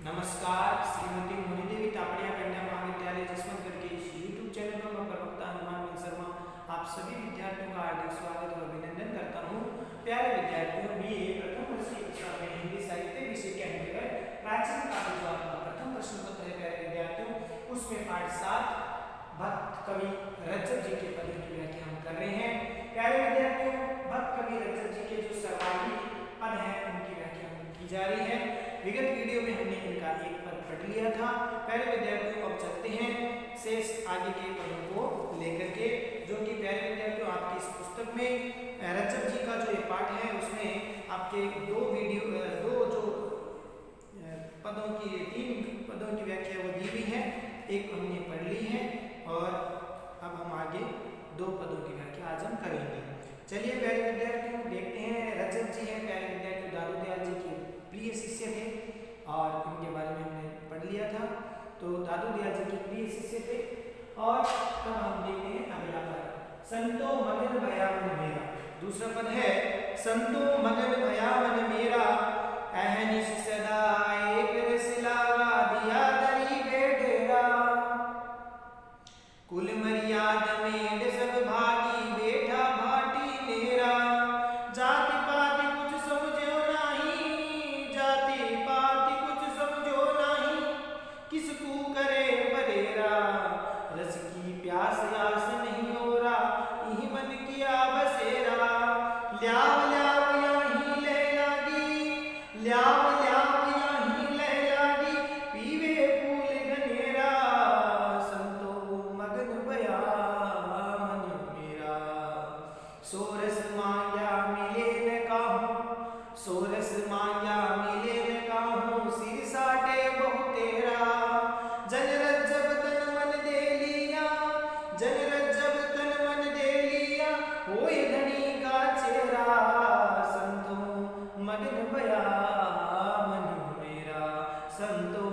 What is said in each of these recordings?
नमस्कार, श्रीमती मोहिनीदेवी तापड़िया कन्या महाविद्यालय जसवंतगढ़ के इस YouTube चैनल पर मैं प्रवक्ता हनुमान शर्मा आप सभी विद्यार्थियों का हार्दिक स्वागत और अभिनंदन करता हूँ। प्यारे विद्यार्थियों, बीए प्रथम वर्ष की कक्षा में हिंदी साहित्य विषय के अंतर्गत प्राचीन काव्य जो आपका प्रथम प्रश्न पत्र है प्यारे विद्यार्थियों, उसमें पाठ 7 भक्त कवि रज्जव जी के पदों की व्याख्या हम कर रहे हैं। प्यारे विद्यार्थियों, भक्त कवि रज्जव जी के जो सर्वांगी पद हैं उनकी व्याख्या की जा रही है। विगत वीडियो में हमने इनका एक पद पढ़ लिया था। प्यारे विद्यार्थियों, अब चलते हैं शेष आगे के पदों को लेकर के, जो कि प्यारे विद्यार्थियों आपकी इस पुस्तक में रज्जव जी का जो ये पाठ है उसमें आपके दो जो पदों की 3 पदों की व्याख्या वो दी हुई है। एक हमने पढ़ ली है और अब हम आगे 2 पदों की व्याख्या आज हम करेंगे। चलिए प्यारे विद्यार्थियों, देखते हैं। रज्जव जी हैं प्यारे विद्यार्थियों, दादू दयाल जी के प्रिय शिष्य थे और इनके बारे में हमने पढ़ लिया था। तो दादू दयाल जी के प्रिय शिष्य थे। और तब हम देखते हैं अगला पद, संतो मगन भया मन मेरा। दूसरा पद है, संतो मगन भया मन मेरा, अहनिश सदा एक रस लागा दिया दरी बेटेरा। कुल मर्याद में सब भागी बैठा भाटी मेरा, जाति पाति कुछ समझो नहीं, जाति पाति कुछ समझो नहीं, किसकू करे परेरा। रस की प्यास आस नहीं हो रहा, यही मन किया बसेरा। ल्याव ल्याव यहीं ले लागी, ल्याव ल्याव यहीं ले लागी, पीवे फूल घनेरा। संतो मगन भया मन मेरा, सोरस मांग्या मिले न काहूं, सोरस मांग्या मिले न काहूं, सिर साटे बहु तेरा। जन रज्जब तन मन दे लिया, जन रज्जब तन मन दे लिया, होए धनी का चेहरा। संतो मगन भया मन मेरा, संतो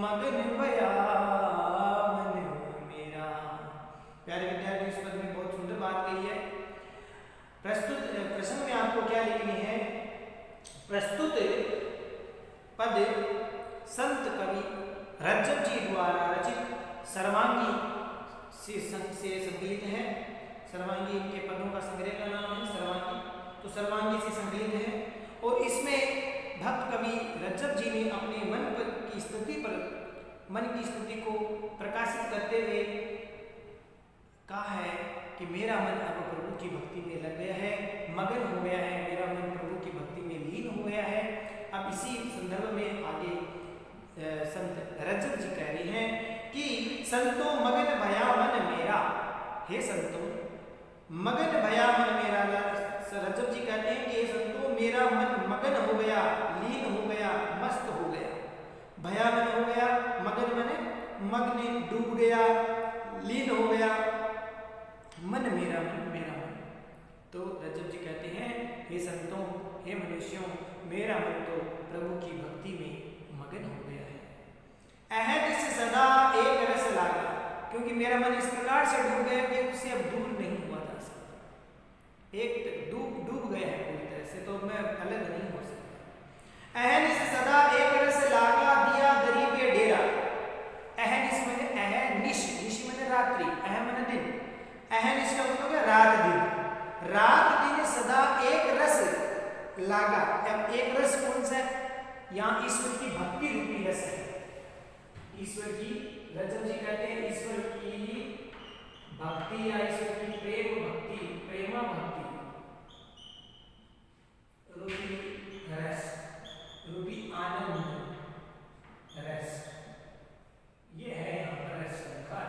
मगन भया मन मेरा। प्यारे विद्यार्थी, इस पद में बहुत सुंदर बात कही है। प्रस्तुत प्रश्न में आपको क्या लिखनी है? प्रस्तुत पद संत कवि रज्जव जी द्वारा रचित सर्वांगी से संकलित है। सर्वांगी इनके पदों का संग्रह का नाम है सर्वांगी। तो सर्वांगी से संकलित है और इसमें भक्त कवि रज्जव जी ने अपने मन की स्थिति को प्रकाशित करते हुए कहा है कि मेरा मन अब प्रभु की भक्ति में लग गया है, मगन हो गया है, मेरा मन प्रभु की भक्ति में लीन हो गया है। अब इसी संदर्भ में आगे संत रज्जव जी कह रहे हैं कि संतो मगन भया मन मेरा, हे संतो मगन भया मन मेरा। रज्जव जी कहते हैं कि हे संतो, मेरा मन मगन हो गया, लीन हो गया, मस्त हो गया। भया मन हो गया, मगन मने मग्न डूब गया, लीन हो गया। मन मेरा मन, मेरा मन। तो रज्जव जी कहते हैं, हे संतों, हे मनुष्यों, मेरा मन तो प्रभु की भक्ति में मगन हो गया है। अहद से सदा एक रस लागा, क्योंकि मेरा मन इस प्रकार से डूब गया कि उससे अब दूर नहीं हुआ जा सकता। एक डूब गया है पूरी तरह से, तो मैं अलग नहीं हो सकता। अहद से सदा एक रस लागा दिया दरी पे डेरा। अहनिश माने अहनिश, निश माने रात्रि, अह माने दिन। अहनिश का मतलब है रात दिन। रात दिन सदा एक रस लागा। अब एक रस कौन सा है? यहाँ ईश्वर की भक्ति रूपी रस है। ईश्वर की, रज्जव जी कहते हैं ईश्वर की भक्ति या ईश्वर की प्रेम भक्ति, प्रेमा भक्ति रूपी रस, रूपी आनंद रस, ये है यहाँ पर रस का।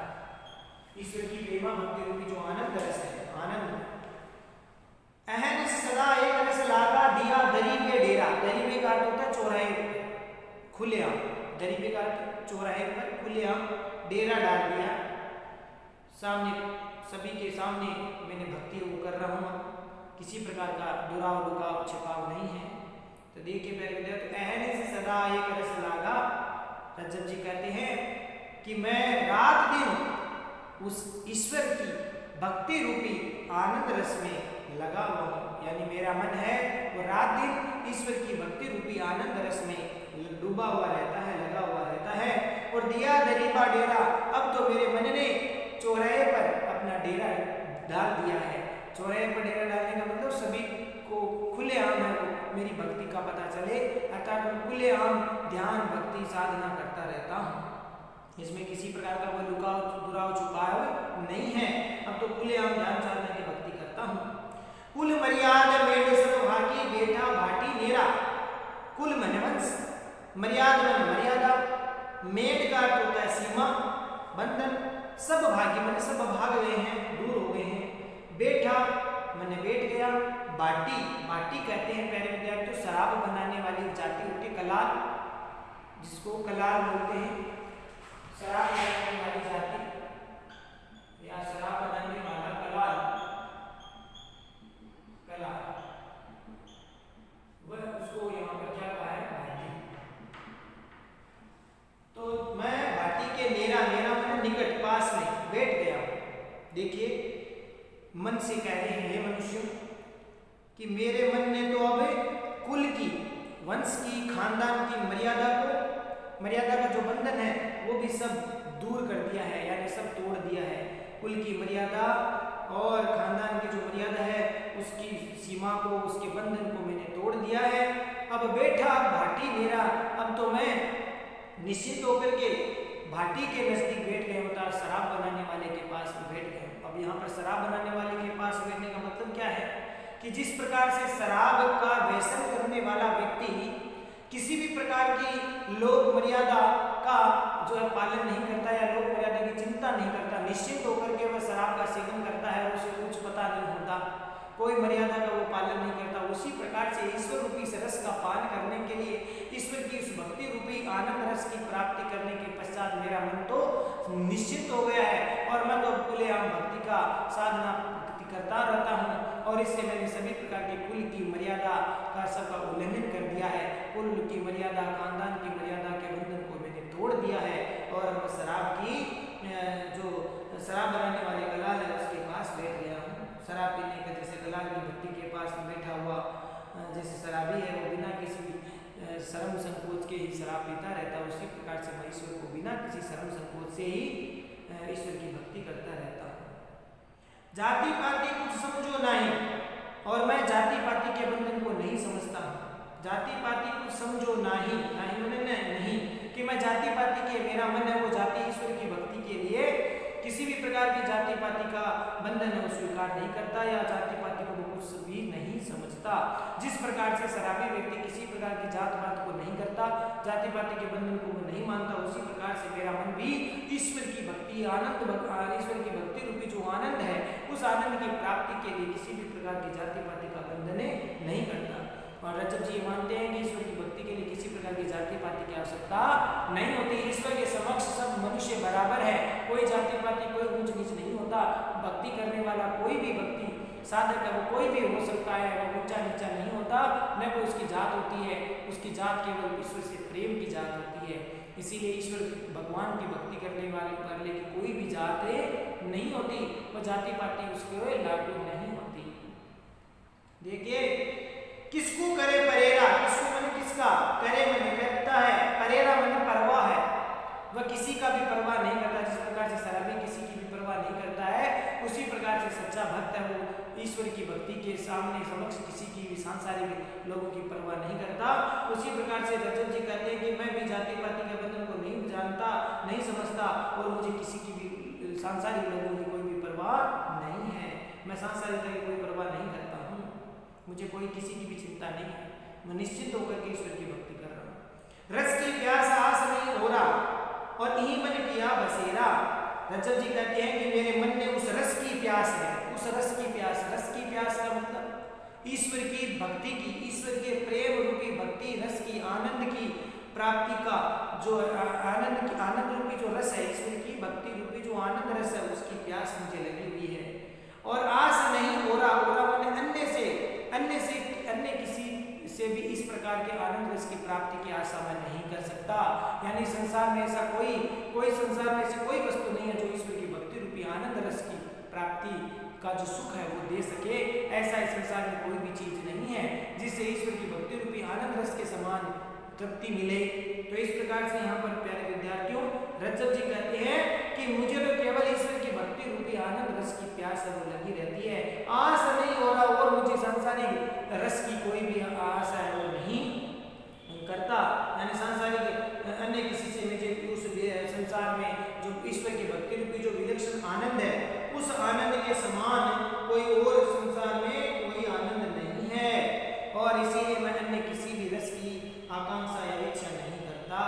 ईश्वर की प्रेमा भक्ति रूपी जो आनंद रस है, आनंद। अहन सदा एक रस लागा दिया दरी पे डेरा। दरी पे का अर्थ होता है चौराहे पर, खुलेआम। दरी पे का अर्थ चौराहे पर खुलेआम डेरा डाल दिया। सामने, सभी के सामने मैंने भक्ति वो कर रहा हूँ, किसी प्रकार का दुराव दुकाव छिपाव नहीं है। तो देखिए प्यारे विद्यार्थी, अहन से सदा एक रस लागा। रज्जव जी कहते हैं कि मैं रात दिन उस ईश्वर की भक्ति रूपी आनंद रस में लगा हुआ हूँ, यानी मेरा मन है वो रात दिन ईश्वर की भक्ति रूपी आनंद रस में डूबा हुआ रहता है, लगा हुआ रहता है। और दिया दरीबा डेरा, अब तो मेरे मन ने चौराहे पर अपना डेरा डाल दिया है। चौराहे पर डेरा डालने का मतलब सभी को खुलेआम है वो मेरी भक्ति का पता चले, अर्थात मैं खुलेआम ध्यान भक्ति साधना करता रहता हूँ। इसमें किसी प्रकार का कोई लुकाव दुराव छुपाव नहीं है। अब तो खुलेआम ध्यान साधना की भक्ति करता हूँ। कुल मर्यादा मेरे सब भागी बेटा भाटी नेरा। कुल मन वंश, मर्यादा मन मर्यादा, मेड का अर्थ होता है सीमा, बंधन, सब भागी मन सब भाग गए हैं, दूर हो गए हैं। बैठा मैंने बैठ गया। बाटी, बाटी कहते हैं प्यारे विद्यार्थियों शराब बनाने वाली जाति होती है कलाल, जिसको कलाल बोलते हैं। शराब बनाने वाली जाति या शराब बनाने वाला कलाल, कलाल वह उसको यहाँ पर क्या कहा है भाटी। तो मैं भाटी के नेरा, नेरा मैंने निकट पास में बैठ गया। देखिए मन से कह रहे हैं हे मनुष्य कि मेरे मन ने तो अब कुल की, वंश की, खानदान की मर्यादा को, मर्यादा का जो बंधन है वो भी सब दूर कर दिया है, यानी सब तोड़ दिया है। कुल की मर्यादा और खानदान की जो मर्यादा है उसकी सीमा को, उसके बंधन को मैंने तोड़ दिया है। अब बैठा भाटी मेरा, अब तो मैं निश्चित होकर के भाटी के नजदीक बैठ गए, होता शराब बनाने वाले के पास बैठ गए। अब यहाँ पर शराब बनाने वाले के पास बैठने का मतलब क्या है कि जिस प्रकार से शराब का व्यसन करने वाला व्यक्ति किसी भी प्रकार की लोक मर्यादा का जो है पालन नहीं करता या लोक मर्यादा की चिंता नहीं करता, निश्चित होकर के वह शराब का सेवन करता है, उसे कुछ पता नहीं होता, कोई मर्यादा का वो पालन नहीं करता। उसी प्रकार से ईश्वर रूपी रस का पान करने के लिए, ईश्वर की उस भक्ति रूपी आनंद रस की प्राप्ति करने के पश्चात मेरा मन तो निश्चित हो गया है और मैं तो खुलेआम भक्ति का साधना करता रहता हूँ। और इससे मैंने सभी प्रकार के कुल की मर्यादा का सबका उल्लंघन कर दिया है, कुल की मर्यादा, खानदान की मर्यादा के बंधन को मैंने तोड़ दिया है। और मैं शराब की जो शराब बनाने वाले कलाल है उसके पास बैठ गया हूँ। शराब पीने का जैसे कलाल की भक्ति के पास बैठा हुआ जैसे शराबी है वो बिना किसी शर्म संकोच के ही शराब पीता रहता है, उसी प्रकार से मैं ईश्वर को बिना किसी शर्म संकोच से ही ईश्वर की भक्ति करता रहता हूँ। जाति पाति कुछ समझो नहीं, और मैं जाति पाति के बंधन को नहीं समझता हूँ। जाति पाति कुछ समझो नहीं, नहीं मैंने नहीं कि मैं जाति पाति के, मेरा मन है वो जाति ईश्वर की भक्ति के लिए किसी भी प्रकार की जाति पाति का बंधन है वो स्वीकार नहीं करता या जाति पाति को कुछ भी नहीं समझता। जिस प्रकार से शराबी व्यक्ति किसी प्रकार की जात पात को नहीं करता, जाति पाति के बंधन को वो नहीं मानता, उसी प्रकार से मेरा मन भी ईश्वर की भक्ति, आनंद, ईश्वर की भक्ति रूपी जो आनंद है उस आनंद की प्राप्ति के लिए किसी भी प्रकार की जाति पाति का बंधन नहीं करता। और रजब जी मानते हैं कि ईश्वर की भक्ति के लिए किसी प्रकार की जाति पाति की आवश्यकता नहीं होती। ईश्वर के समक्ष सब मनुष्य बराबर है, कोई जाति पाति, कोई ऊंच नीच नहीं होता। भक्ति करने वाला कोई भी भक्ति साधक है वो कोई भी हो सकता है, वो ऊंचा नीचा नहीं होता, न कोई उसकी जात होती है। उसकी जात केवल ईश्वर से प्रेम की जात होती है। इसीलिए ईश्वर भगवान की भक्ति करने वाले की कोई भी जात नहीं होती, वो जाति पाति उसके लागू नहीं होती। देखिए किसको करे परेरा, किसको मन किसका करे मन करता है, परेरा मन परवाह है, वह किसी का भी परवाह नहीं करता। जिस प्रकार से शराबी किसी की भी परवाह नहीं करता है, उसी प्रकार से सच्चा भक्त है वो ईश्वर की भक्ति के सामने समक्ष किसी की भी सांसारिक लोगों की परवाह नहीं करता। उसी प्रकार से रजत जी कहते हैं कि मैं भी जाति पाति के बंधन को नहीं जानता, नहीं समझता और मुझे किसी की भी सांसारिक लोगों की कोई भी परवाह नहीं है। मैं सांसारिकता की कोई परवाह नहीं करता हूँ, मुझे कोई किसी की भी चिंता नहीं है, मैं निश्चित होकर के ईश्वर की भक्ति कर रहा हूँ। रस की प्यास आस नहीं हो रहा और यही मन किया बसेरा। रजब जी कहते हैं कि मेरे मन में उस रस की प्यास है, उस रस की प्यास, रस की प्यास का मतलब ईश्वर की भक्ति की, ईश्वर के प्रेम रूपी भक्ति रस की, आनंद की प्राप्ति का जो आनंद रूपी जो रस है, ईश्वर की भक्ति रूपी जो आनंद रस है उसकी प्यास मुझे लगी हुई है। और आस नहीं हो रहा, हो रहा मैंने अन्य किसी से भी इस प्रकार के आनंद रस की प्राप्ति की आशा मैं नहीं कर सकता। यानी संसार में ऐसा कोई संसार में ऐसी कोई वस्तु नहीं है जो ईश्वर की भक्ति रूपी आनंद रस की प्राप्ति का जो सुख है वो दे सके। ऐसा इस संसार में कोई भी चीज नहीं है जिससे रस के समान तृप्ति मिले। तो इस प्रकार से यहाँ पर प्यारे विद्यार्थियों रज्जव जी कहते हैं कि मुझे तो केवल ईश्वर की भक्ति रूपी आनंद रस की प्यास है वो लगी रहती है, आस नहीं हो रहा और मुझे सांसारिक रस की कोई भी आशा है वो नहीं करता। यानी सांसारिक अन्य किसी से मुझे उस संसार में जो ईश्वर की भक्ति रूपी जो विलक्षण आनंद है उस आनंद के समान कोई और संसार में कोई आनंद नहीं है, और इसीलिए मैं अन्य किसी भी रस की आकांक्षा या इच्छा नहीं करता।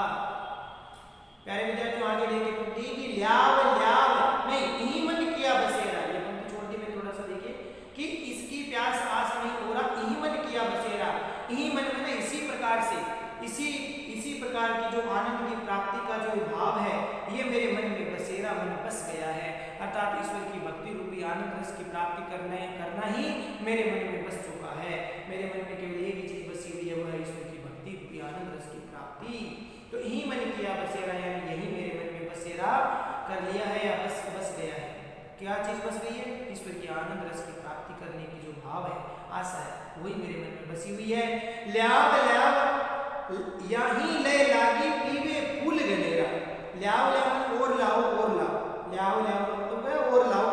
प्यारे विद्यार्थियों आगे देखे पंक्ति की ल्याव ल्याव नहीं यही मन किया बसेरा, ये पंक्ति छोड़ दी मैं थोड़ा सा देखिए कि इसकी प्यास आस नहीं हो रहा, यही मन किया बसेरा। यही मन में इसी प्रकार से इसी प्रकार की जो आनंद की प्राप्ति का जो भाव है ये मेरे मन में बसेरा मन बस गया है, अर्थात ईश्वर की भक्ति रूपी आनंद रस की प्राप्ति करना ही मेरे मन में बस चुका है। मेरे मन में केवल एक ही चीज बसी हुई है, वो है ईश्वर की भक्ति रूपी आनंद रस की प्राप्ति। तो यही मन किया बसेरा यानी यही मेरे मन में बसेरा कर लिया है या बस गया है। क्या चीज बस गई है? ईश्वर की आनंद रस की प्राप्ति करने की जो भाव है आशा है वही मेरे मन में बसी हुई है। ल्याव ल्याव यही ले लागी पीवे फूल गनेरा, ल्याव ल्याव और लाओ ल्याव ल्याव मतलब है और लाओ,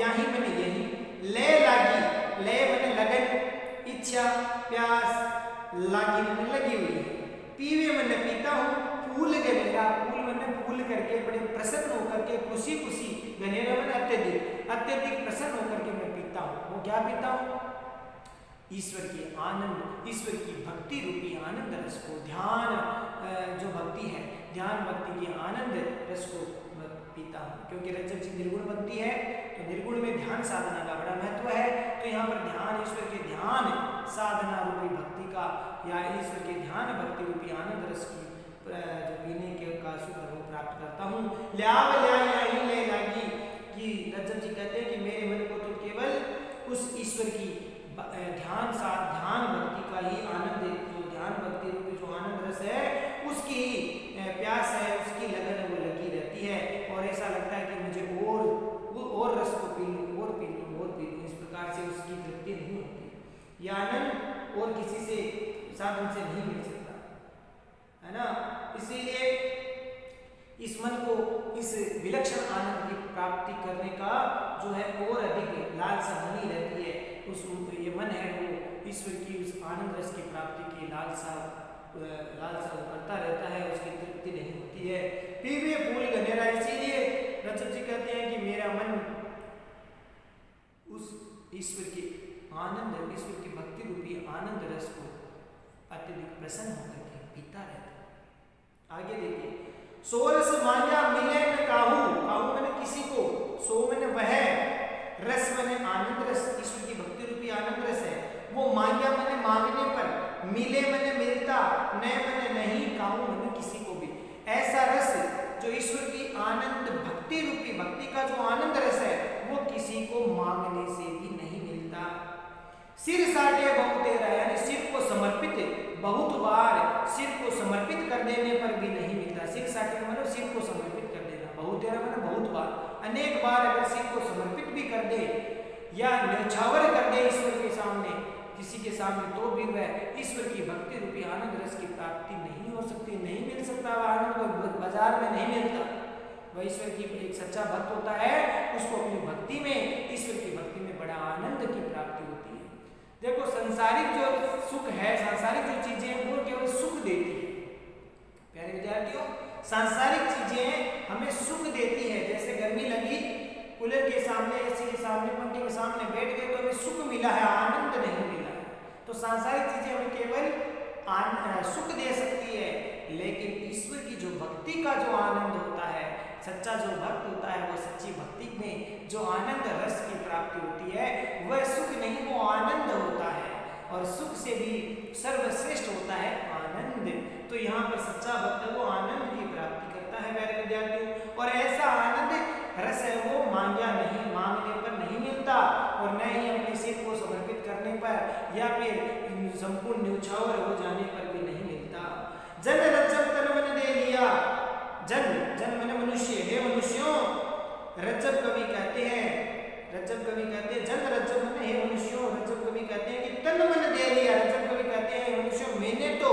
यही मैंने यही ले लागी, ले मैंने लगन इच्छा प्यास, लागी मैंने लगी हुई है, पीवे मैंने पीता हूँ, फूल गनेरा फूल मैंने फूल करके बड़े प्रसन्न होकर के खुशी गनेरा मैंने अत्यधिक प्रसन्न होकर के मैं पीता हूँ। वो क्या पीता हूँ? ईश्वर की आनंद ईश्वर की भक्ति रूपी आनंद रस को, ध्यान जो भक्ति है ध्यान भक्ति की आनंद रस को पीता हूँ। क्योंकि रज्जव जी निर्गुण भक्ति है तो निर्गुण में ध्यान साधना का बड़ा महत्व है। तो यहाँ पर ध्यान ईश्वर के ध्यान साधना रूपी भक्ति का या ईश्वर के ध्यान भक्ति रूपी आनंद रस की जो पीने के का सुख वो प्राप्त करता हूँ। ल्याव ल्याही ले लागी कि रज्जव जी कहते हैं कि मेरे मन को तो केवल उस ईश्वर की ध्यान भक्ति का ही आनंद, जो ध्यान भक्ति रूपी जो आनंद रस है उसकी प्यास है, उसकी लगन वो लगी रहती है, और ऐसा लगता है कि मुझे और रस को पी लूँ इस प्रकार से उसकी तृप्ति नहीं होती। यह आनंद और किसी से साधन से नहीं मिल सकता है ना। इसीलिए इस मन को इस विलक्षण आनंद की प्राप्ति करने का जो है और अधिक लालसा बनी रहती है। उस ये मन है वो ईश्वर की उस आनंद रस की प्राप्ति की लालसा वो करता रहता है, उसकी तृप्ति नहीं होती है। पीवे फूल गनेरा, इसीलिए रज्जव जी कहते हैं कि मेरा मन उस ईश्वर की भक्ति रूपी आनंद रस को अत्यधिक प्रसन्न होकर के पीता रहता है। आगे देखिए, सोरस मांझा मिले न काहू मैंने किसी को, सो मैंने वह, रस मैंने आनंद रस ईश्वर की भक्ति रूपी आनंद रस है, वो मांगा मैंने मांगने पर, मिले मैंने मिलता, न मैंने नहीं काहू मैंने किसी को भी। ऐसा रस जो ईश्वर की आनंद भक्ति रूपी भक्ति का जो आनंद रस है वो किसी को मांगने से भी नहीं मिलता। सिर साटे बहुत तेरा, यानी सिर को समर्पित बहुत बार सिर को समर्पित कर देने पर भी नहीं मिलता। सिर साटे मतलब सिर को समर्पित कर देना, बहुत तेरा मतलब बहुत बार, अनेक बार अगर सिर को समर्पित भी कर दे या न्यौछावर कर दे ईश्वर के सामने, किसी के सामने, तो भी वह ईश्वर की भक्ति रूपी आनंद रस की प्राप्ति नहीं हो सकती, नहीं मिल सकता। वह आनंद बाजार में नहीं मिलता। वह ईश्वर की एक सच्चा भक्त होता है, उसको अपनी भक्ति में, ईश्वर की भक्ति में बड़ा आनंद की प्राप्ति होती है। देखो संसारिक जो सुख है, सांसारिक जो चीजें हैं वो केवल सुख देती है। प्यारे विद्यार्थियों, सांसारिक चीजें हमें सुख देती है। जैसे गर्मी लगी, कूलर के सामने, एसी के सामने, पंखे के सामने बैठ गए तो हमें सुख मिला है, आनंद नहीं मिला है। तो सांसारिक चीजें हमें केवल सुख दे सकती है, लेकिन ईश्वर की जो भक्ति का जो आनंद होता है, सच्चा जो भक्त होता है, वो सच्ची भक्ति में जो आनंद रस की प्राप्ति होती है वह सुख नहीं, वो आनंद होता है। और सुख से भी सर्वश्रेष्ठ होता है आनंद। तो यहाँ पर सच्चा भक्त वो आनंद की प्राप्ति करता है प्यारे विद्यार्थियों। और ऐसा आनंद रस है वो मांगने पर नहीं मिलता, और न ही अपने सिर को समर्पित करने पर या फिर संपूर्ण न्यौछावर हो जाने पर भी नहीं मिलता। जन रज्जव तन मन दे लिया, जन मैंने मनुष्य, हे मनुष्यों, रज्जव कवि कहते हैं जन रज्जव मैंने हे मनुष्यों, रज्जव कवि कहते हैं कि तन मन दे लिया। रज्जव कवि कहते हैं मनुष्यों, मैंने तो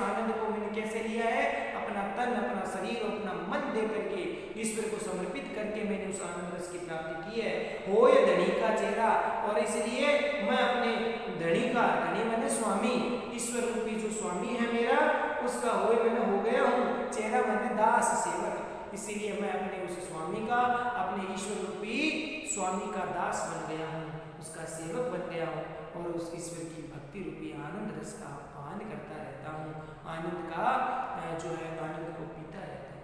आनंद को मैंने कैसे लिया है, अपना तन, अपना शरीर और अपना मन दे करके ईश्वर को समर्पित करके मैंने उस आनंद रस की प्राप्ति की है। हो ये धनी का चेहरा, और इसलिए मैं अपने धनी का, धनी मैंने स्वामी, ईश्वर रूपी जो स्वामी है मेरा, उसका होए मैंने हो गया हूँ, चेहरा मैंने दास सेवक, इसीलिए मैं अपने उस स्वामी का, अपने ईश्वर रूपी स्वामी का दास बन गया हूँ, उसका सेवक बन गया हूँ, और उस ईश्वर की भक्ति रूपी आनंद रस का पान करता रहता हूँ, आनंद का जो है आनंद को पीता रहता हूँ।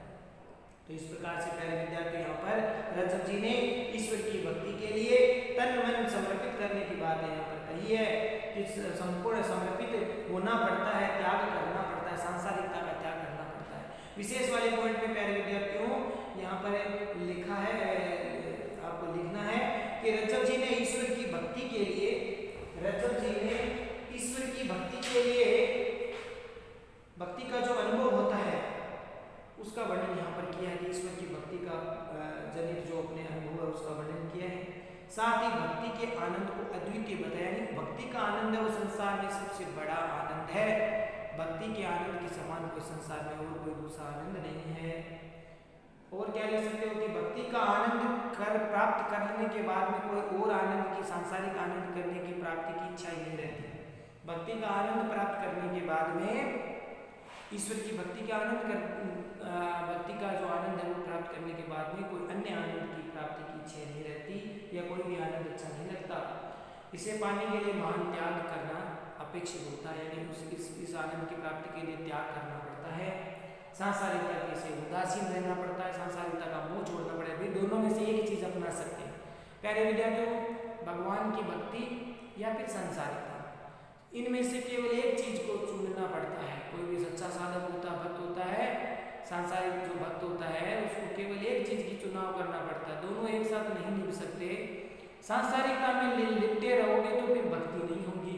तो इस प्रकार से प्यारे विद्यार्थी यहाँ पर रजब जी ने ईश्वर की भक्ति के लिए तन मन समर्पित करने की बात यहाँ पर कही है कि संपूर्ण समर्पित होना पड़ता है, त्याग करना पड़ता है, सांसारिकता का त्याग करना पड़ता है। विशेष वाले पॉइंट में प्यारे विद्यार्थियों यहाँ पर लिखा है, आपको लिखना है कि रजब जी ने ईश्वर की भक्ति के लिए, रजब जी ने ईश्वर की भक्ति के लिए, भक्ति का जो अनुभव होता है उसका वर्णन यहाँ पर किया है कि ईश्वर की भक्ति का जनित जो अपने अनुभव है उसका वर्णन किया है। साथ ही भक्ति के आनंद को अद्वितीय बताया, नहीं भक्ति का आनंद है वो संसार में सबसे बड़ा आनंद है, भक्ति के आनंद के समान कोई संसार में और कोई दूसरा आनंद नहीं है। और क्या लिख सकते हो कि भक्ति का आनंद प्राप्त कर लेने के बाद में कोई और आनंद की, सांसारिक आनंद करने की प्राप्ति की इच्छा ही नहीं रहती। भक्ति का आनंद प्राप्त करने के बाद में ईश्वर की भक्ति के भक्ति का जो आनंद है वो प्राप्त करने के बाद में कोई अन्य आनंद की प्राप्ति की इच्छा नहीं रहती, या कोई भी आनंद अच्छा नहीं लगता। इसे पाने के लिए महान त्याग करना अपेक्षित होता है, यानी इस आनंद की प्राप्ति के लिए त्याग करना पड़ता है, सांसारिकता से उदासीन रहना पड़ता है, सांसारिकता का मोह छोड़ना पड़ेगा। भाई दोनों में से एक चीज अपना सकते हैं प्यारे विद्यार्थियों, भगवान की भक्ति या फिर सांसारिकता, इनमें से केवल एक चीज को चुनना पड़ता है। कोई भी सच्चा साधक होता, भक्त होता है, सांसारिक जो भक्त होता है उसको केवल एक चीज की चुनाव करना पड़ता है, दोनों एक साथ नहीं निभ सकते। सांसारिकता में लिपटे रहोगे तो फिर भक्ति नहीं होगी,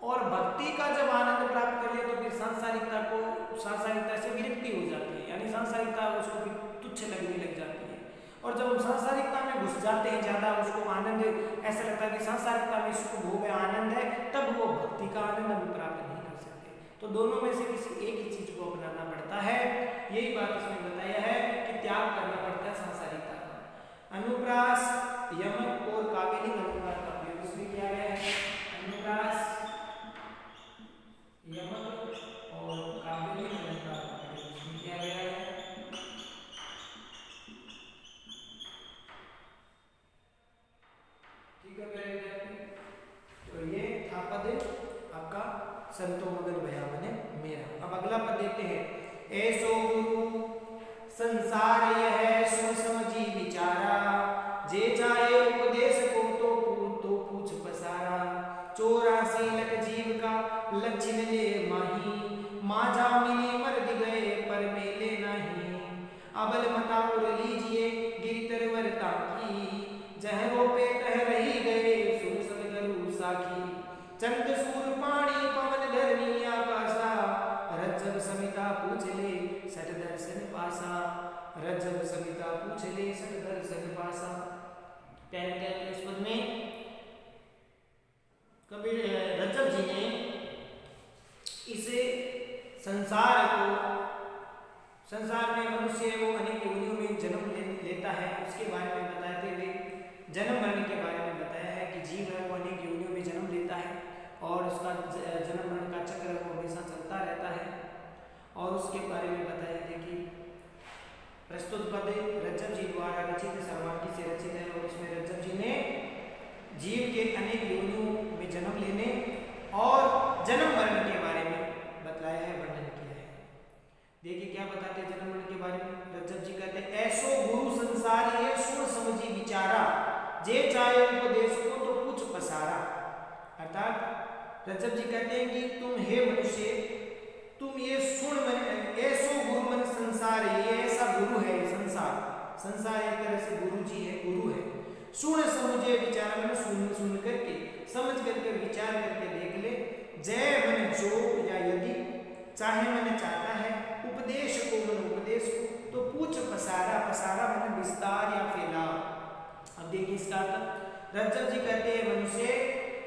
और भक्ति का जब आनंद प्राप्त कर लिया तो फिर सांसारिकता से विरक्ति हो जाती है, यानी सांसारिकता उसको फिर तुच्छ लगने लग जाती है। और जब हम सांसारिकता में घुस जाते हैं ज्यादा, उसको आनंद ऐसा लगता है कि सांसारिकता में सुख भोग है, आनंद है, तब वो भक्ति का आनंद हम प्राप्त नहीं कर सकते। तो दोनों में से किसी एक ही चीज को अपनाना पड़ता है, यही बात इसमें बताया है कि त्याग करना पड़ता है सांसारिकता का। अनुप्रास, यमक और काव्यलिंग अलंकार का प्रयोग इसमें किया गया है। अनुप्रास, यमक और काव्यलिंग अलंकार का प्रयोग इसमें किया गया है। तो ये था पद आपका संतो मगन भया मने मेरा। अब अगला पद देते हैं। ऐसो गुरु संसार यह सुन समझी विचारा, जे चाहे उपदेश को तो पूछ पसारा। 84 लख जीव का लक्षण ले माही, माझा मिली मर्द गए पर मेले नहीं। अबल मता और लीजिए गिरतर वरता की, जहरों पे तह रही गए सुन सदगरु साखी। चंद सूर पाणी पवन धरनी आकाशा, रज्जब समिता पूछ ले सठ दर्शन पासा। रज्जब समिता पूछ ले सठ दर्शन पासा। प्यारे इस पद में कबीर रज्जब जी ने इसे संसार में मनुष्य वो अनेक योनियों में जन्म लेता है, उसके बारे में बताते हुए जन्म मरण के बारे में बताया है कि जीव है वो अनेक योनियों में जन्म लेता है और उसका जन्म मरण का चक्र वो हमेशा चलता रहता है। और उसके बारे में बताया है कि प्रस्तुत पद रज्जब जी द्वारा रचित सर्वांगी से रचित है, और इसमें रज्जब जी ने जीव के अनेक योनियों में जन्म लेने और जन्म मरण के बारे में बतलाया है, वर्णन किया है। देखिए क्या बताते हैं जन्म मरण के बारे में। रज्जब जी कहते हैं ऐसो गुरु संसार ये सुन समझी विचारा, जे चाहे उपदेश को तो पूछ पसारा। अर्थात रज्जब जी कहते हैं कि तुम हे मनुष्य, तुम ये सुन ऐसो गुरु मन संसार, ये ऐसा गुरु है संसार एक तरह से गुरु जी है, गुरु है। सुन समझे विचार मन, सुन करके समझ करके विचार करके देख ले। जय मन जो या यदि चाहे मन चाहता है, उपदेश को मन उपदेश को तो पूछ पसारा मन विस्तार या फैलाव। अब देखिए इसका अर्थ रज्जब जी कहते हैं मनुष्य,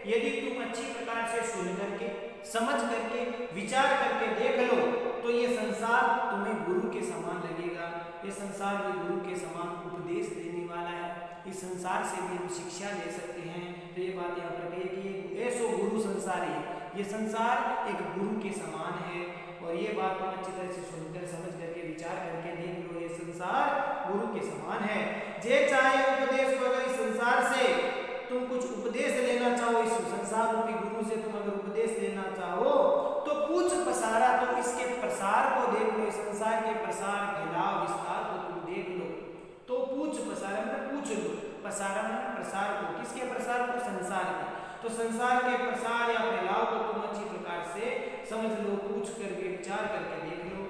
यदि तुम अच्छी प्रकार से सुन करके समझ करके विचार करके देख लो तो ये संसार तुम्हें गुरु के समान लगेगा। ये संसार भी गुरु के समान उपदेश देने वाला है। इस संसार से भी हम शिक्षा ले सकते हैं। तो ये बात यहाँ पर कही कि ऐसो गुरु संसार है, ये संसार एक गुरु के समान है। और ये बात तुम अच्छी तरह से सुनकर समझ करके विचार करके देख लो, ये संसार गुरु के समान है। जे चाहे उपदेश को, अगर इस संसार से तुम कुछ उपदेश लेना चाहो, इस संसार रूपी गुरु से तुम अगर उपदेश लेना चाहो तो पूछ पसारा, तो इसके प्रसार को देख लो, इस संसार के प्रसार फैलाव विस्तार को तुम देख लो। तो पूछ पसारा मतलब पूछ लो, पसारा मतलब प्रसार को, किसके प्रसार को? संसार के। तो संसार के प्रसार या फैलाव को तुम अच्छी प्रकार से समझ लो, पूछ करके विचार करके देख लो।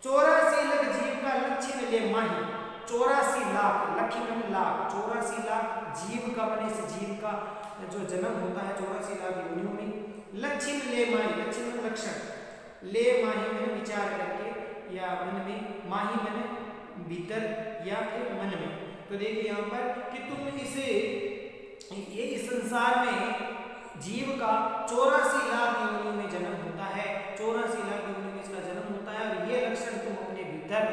84 लाख जीव का लक्षण ले माही, 84 लाख, लखी मतलब लाख, 84 लाख जीव का बने से जीव का जो जन्म होता है 84 लाख योनियों में। लक्षण ले माही, लक्षण में लक्षण, ले माही मैंने विचार करके या मन में, माही मैंने भीतर या फिर मन में। तो देखिए यहाँ पर कि तुम इसे ये इस संसार में जीव का 84 लाख योनियों में जन्म होता है, 84 लाख योनियों में इसका जन्म होता है। और ये लक्षण तुम अपने भीतर,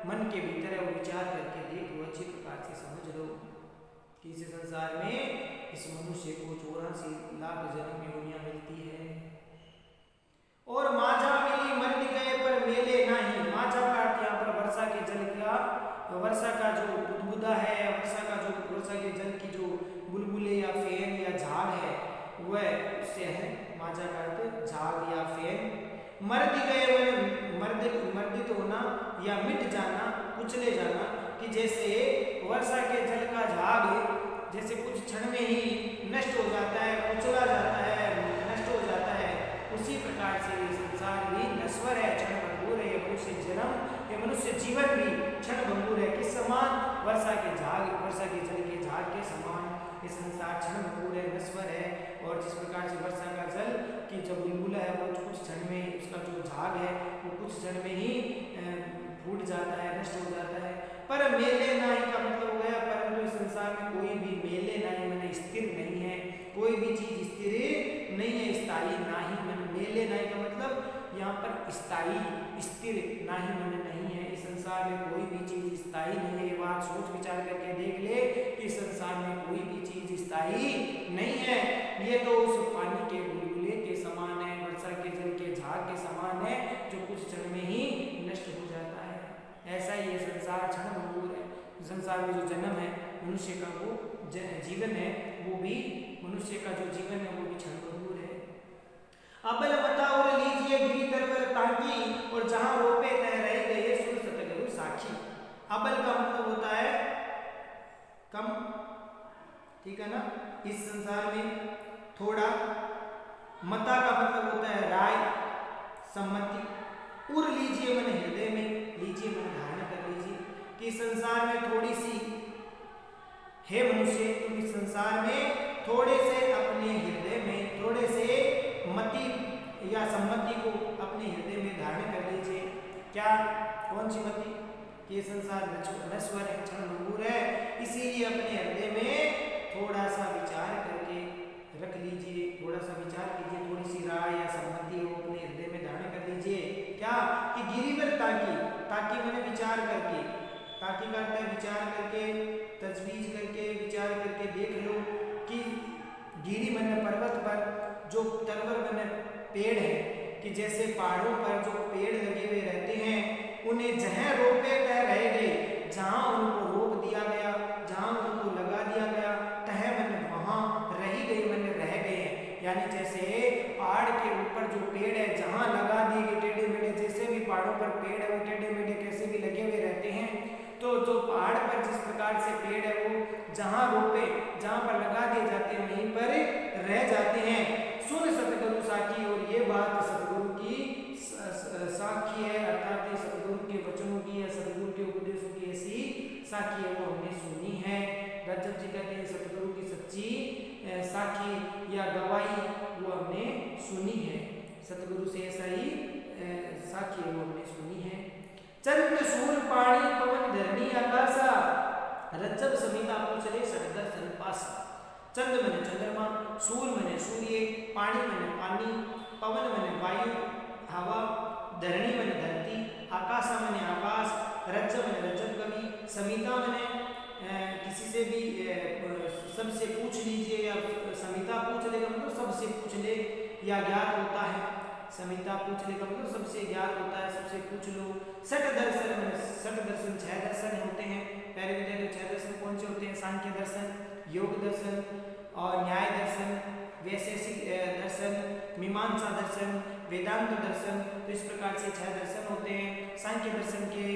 मन के भीतर है वो विचार करके देख लो, अच्छी प्रकार से समझ लो कि इस संसार में इस मनुष्य को 84 लाख जन्म योनियां मिलती है। और माझा मिली मर्द गए पर मेले नहीं, माझा का अर्थ यहाँ पर वर्षा के जल का, वर्षा का जो बुदबुदा है, वर्षा का जो वर्षा के जल की जो बुलबुले या फेन या झाग है वह उससे है माझा का अर्थ झाग या फेन। मर्द गए मर्दित होना या मिट जाना, कुचले जाना, कि जैसे वर्षा के जल का झाग जैसे कुछ क्षण में ही नष्ट हो जाता है, कुचला जाता है, नष्ट हो जाता है, उसी प्रकार से ये संसार भी नश्वर है, क्षण भंगुर है। ये मनुष्य जन्म, ये मनुष्य जीवन भी क्षण भंगुर है। किस समान? वर्षा के झाग, वर्षा के जल के झाग के समान ये संसार क्षण भंगुर है, नश्वर है। और जिस प्रकार से वर्षा का जल की जो बुलबुला है वो कुछ क्षण में, उसका जो झाग है वो कुछ क्षण में ही फूट जाता है, नष्ट हो जाता है। पर मेले नाही का मतलब हो गया, परंतु इस संसार में कोई भी मेले नहीं मैंने स्थिर नहीं है, कोई भी चीज स्थिर नहीं है, स्थायी नहीं मैंने। मेले नहीं का मतलब यहाँ पर स्थायी, स्थिर नहीं मैंने नहीं है। इस संसार में कोई भी चीज स्थायी नहीं है। ये बात सोच विचार करके देख ले कि संसार में कोई भी चीज स्थायी नहीं है। ये तो उस पानी के बुलबुले के समान है, वर्षा के जल के झाग के समान है, जो कुछ क्षण में ही नष्ट हो जाता है। ऐसा ही ये संसार क्षण भंगुर है। संसार में जो जन्म है मनुष्य का, वो जीवन है, वो भी मनुष्य का जो जीवन है वो भी क्षण भंगुर है। अबल बता और लीजिए गिरी तरवर ताकी, और जहां रोपे तह रह गए सुन सतगुरु साखी। अबल का मतलब होता है कम, ठीक है ना, इस संसार में थोड़ा। मता का मतलब होता है राय, सम्मति। उर लीजिए मन हृदय में, लीजिए मन धारण कर लीजिए कि संसार में थोड़ी सी है मनुष्य, तुम इस संसार में थोड़े से अपने हृदय में, थोड़े से मति या सम्मति को अपने हृदय में धारण कर लीजिए। क्या? कौन सी मति? कि संसार नश्वर है, क्षण भंगुर है, इसीलिए अपने हृदय में थोड़ा सा विचार करके रख लीजिए, थोड़ा सा विचार कीजिए, थोड़ी सी राय या सम्मति हो अपने हृदय में धारण कर लीजिए। क्या? कि गिरिवर ताकी, ताकि मैंने विचार करके, ताकि करता है विचार करके, तजवीज करके, विचार करके देख लो कि गिरी मैंने पर्वत पर जो तरवर मैंने पेड़ है, कि जैसे पहाड़ों पर जो पेड़ लगे हुए रहते हैं उन्हें जहाँ रोपे तह रह गए, जहाँ उनको रोप दिया गया, जहाँ उनको लगा दिया गया, तह मैंने वहाँ रही गई, मैंने रह गए। यानी जैसे पहाड़ के ऊपर जो पेड़ है जहाँ लगा दिए गए टेढ़े मेढ़े, जैसे भी पहाड़ों पर पेड़ है वो टेढ़े मेढ़े कैसे भी लगे हुए रहते हैं, तो जो पहाड़ पर जिस प्रकार से पेड़ है वो जहाँ रोपे, जहाँ पर लगा दिए जाते हैं वहीं पर रह जाते हैं। सुन सतगुरु साखी, और ये बात सतगुरु की साखी है, अर्थात सतगुरु के वचनों की या सतगुरु के उपदेशों की ऐसी साखी है, वो हमने सुनी है। रजत जी कहते हैं सतगुरु की सच्ची साखी या गवाही वो हमने सुनी है, सतगुरु से ऐसा ही साखी है वो हमने सुनी है। चंद्र सूर्य पानी पवन धरनी आकाशा, रज्जब समिता पूछले सददर्शन पासा। चंद्र मने चंद्रमा, सूर्य मने सूर्य, पानी मने पानी, पवन मने वायु हवा, धरणी मने धरती, आकाश मने आकाश, रज्ज मने रज्जब कवि, समिता मने किसी से भी सबसे पूछ लीजिए या समिता पूछ लेगा मतलब सबसे पूछ ले या ज्ञात होता है। समिता पूछ लेगा मतलब सबसे ज्ञात होता है, सबसे पूछ लो। षट दर्शन मने षट दर्शन 6 दर्शन होते हैं। पहले विद्यार्थी 6 दर्शन कौन से होते हैं? सांख्य दर्शन, योग दर्शन और न्याय दर्शन, वैशेषिक दर्शन, मीमांसा दर्शन, वेदांत दर्शन। तो इस प्रकार से 6 दर्शन होते हैं। सांख्य दर्शन के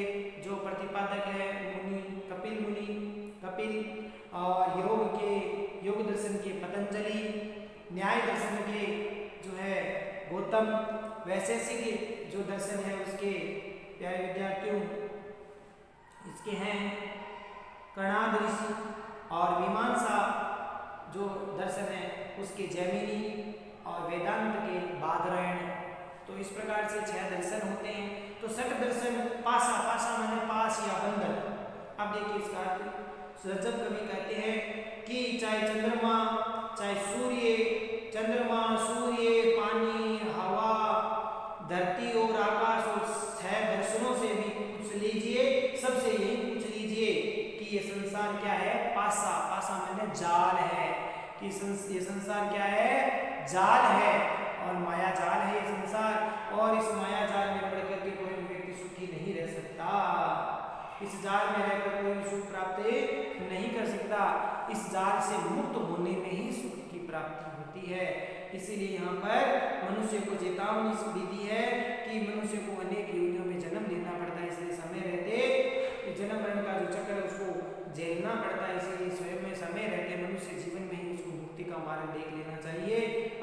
जो प्रतिपादक है मुनि कपिल मुनि, कपिल, और योग दर्शन के पतंजलि, न्याय दर्शन के जो है गौतम, वैशेषिक जो दर्शन है उसके प्यारे विद्यार्थियों इसके हैं कणाद ऋषि, और मीमांसा जो दर्शन है उसके जैमिनी, और वेदांत के बादरायण। तो इस प्रकार से 6 दर्शन होते हैं। तो षट दर्शन पासा, पासा माने पास या बंधन। अब देखिए इसका अर्थ, रज्जब कवि कहते हैं कि चाहे चंद्रमा, चाहे सूर्य, चंद्रमा, सूर्य, पानी, हवा, धरती और आकाश और 6 दर्शनों से भी पूछ लीजिए, सबसे यही पूछ लीजिए कि ये संसार क्या है? पासा, पासा माने जाल है, कि ये संसार क्या है? जाल है, और माया जाल है ये संसार, और इस माया जाल में पड़ करके कोई व्यक्ति सुखी नहीं रह सकता। इस जाल में रहकर कोई सुख प्राप्त नहीं कर सकता। इस जाल से मुक्त होने में ही सुख की प्राप्ति होती है। इसीलिए यहाँ पर मनुष्य को चेतावनी दी दी है कि मनुष्य को अनेक योनियों में जन्म लेना पड़ता है, इसलिए समय रहते जन्म मरण का जो चक्र है उसको झेलना पड़ता है। इसलिए स्वयं में समय रहते मनुष्य जीवन में ही उसको मुक्ति का मार्ग देख लेना चाहिए,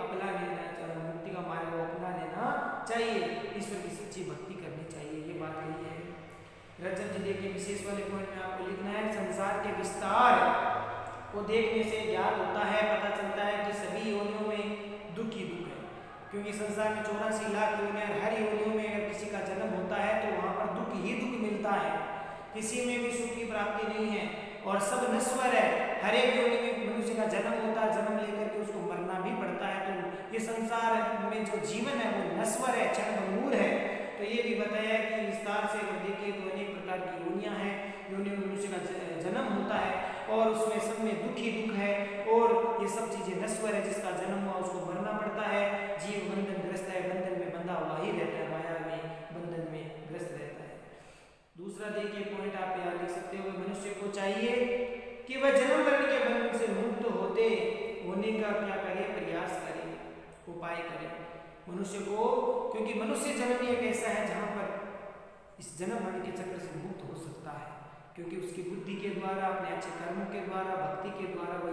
अपना लेना चाहिए, मुक्ति का मार्ग अपना लेना चाहिए, ईश्वर की सच्ची भक्ति करनी चाहिए। ये बात यही है। रज्जब जी देखिए विशेष वाले पॉइंट में आपको लिखना है, संसार के विस्तार को देखने से ज्ञात होता है, पता चलता है कि सभी योनियों में दुख ही दुख है, क्योंकि संसार में 84 लाख योनियां, हर योनियों में अगर किसी का जन्म होता है तो वहाँ पर दुख ही दुख मिलता है, किसी में भी सुख की प्राप्ति नहीं है, और सब नश्वर है। हर एक योनि में मनुष्य का जन्म होता है, जन्म लेकर के उसको मरना भी पड़ता है। तो ये संसार में जो जीवन है वो नश्वर है, क्षणभंगुर है। तो ये भी बताया कि विस्तार से अगर देखिए तो अनेक प्रकार की योनियां हैं, योनियों में मनुष्य का जन्म होता है और उसमें सब में दुख ही दुख है, और ये सब चीजें नश्वर है। जिसका जन्म हुआ उसको मरना पड़ता है, जीव बंधन ग्रस्त है, बंधन में बंधा हुआ ही रहता है, माया में बंधन में ग्रस्त रहता है। दूसरा देखिए पॉइंट आप यहाँ लिख सकते हो, मनुष्य को चाहिए कि वह जन्म मरण के बंधन से मुक्त होने का क्या करे? प्रयास करे, उपाय करे मनुष्य को, क्योंकि मनुष्य जन्म ही एक ऐसा है जहाँ पर इस जन्म मरण के चक्र से मुक्त हो सकता है, क्योंकि उसकी बुद्धि के द्वारा, अपने अच्छे कर्मों के द्वारा, भक्ति के द्वारा वह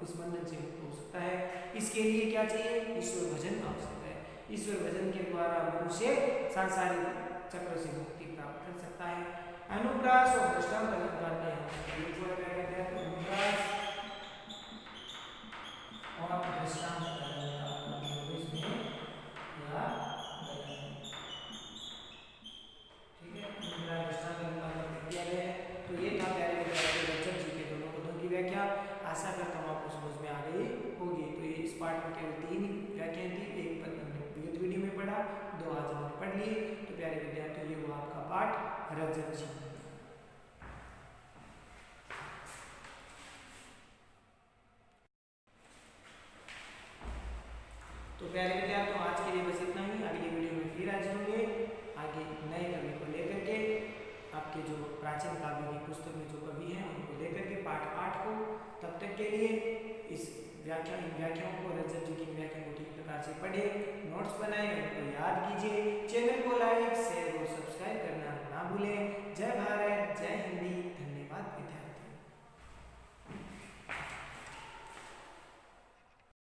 इस बंधन से मुक्त हो सकता है। इसके लिए क्या चाहिए? ईश्वर भजन आवश्यक है। ईश्वर भजन के द्वारा मनुष्य सांसारिक चक्र से मुक्ति प्राप्त कर सकता है। अनुप्रास और दृष्टांत अलग करते हैं, अनुप्रास और दृष्टांत आशा करता हूँ आपको समझ में आ गई होगी। तो ये इस पार्ट में केवल 3 व्याख्याएं थी, एक हमने विगत वीडियो में पढ़ा, 2 आज हमने पढ़ लिए। तो प्यारे विद्यार्थियों ये हुआ आपका पाठ रज्जब जी। तो प्यारे विद्यार्थियों आज के लिए बस इतना ही, अगली वीडियो में फिर हाजिर होंगे आगे नए कवि को लेकर के, आपके जो प्राचीन काव्य की पुस्तक में जो कवि हैं उनको लेकर के पाठ 8 को। तब तक के लिए इस व्याख्याओं को, रज्जब जी की व्याख्या को ठीक प्रकार से पढ़े, नोट्स बनाए, उनको याद कीजिए, चैनल को लाइक